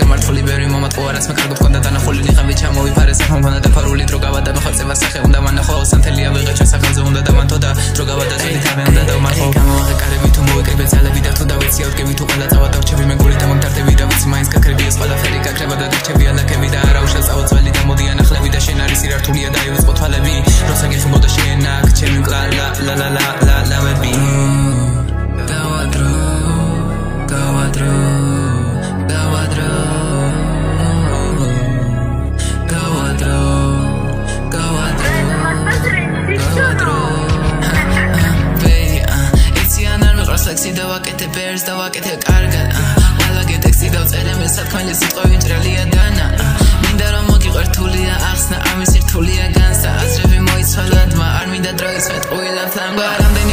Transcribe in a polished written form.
გამართული ბევრი მომატყუა რაც მე კარგად გქონდა დანახული ნიღავი ჩამოვიფარე სახომ მქონდა დაფარული დრო გავადა მოხალწევა სახე უნდა მანახო სანთელია ვიღე ჩვენ სახელზე უნდა დამანთო და დრო გავადა ძველი თავი უნდა დავმარხო გამოვაღე კარები თუ მოვიკრიბე ძალები და თუ დავეცი ავდგები თუ ყველა წავა დავჩები მე გული და მომტარდები და ვიცი მაინც გაქრები ეს ყველაფერი გაქრება და დარჩები ალაქები და არა უშავს წავწველი და მოდი ანახლები და შენ არის სირართულია და ივიწყო თვალები როცა გიხმოდა შენ აქ ჩემი მკლა ლავები Sexy da ვაკეთე bears da ვაკეთე კარგად მალაგე ტექსტი დავწერე მე სათქმელი სიტყვები მჭრელია დანა მინდა რომ მოგიყვერთულია ახსნა ამის ერთულია განსა აზრები მოიცვალა დმა არ მინდა დროის ვეტყვილად ამ გარამდე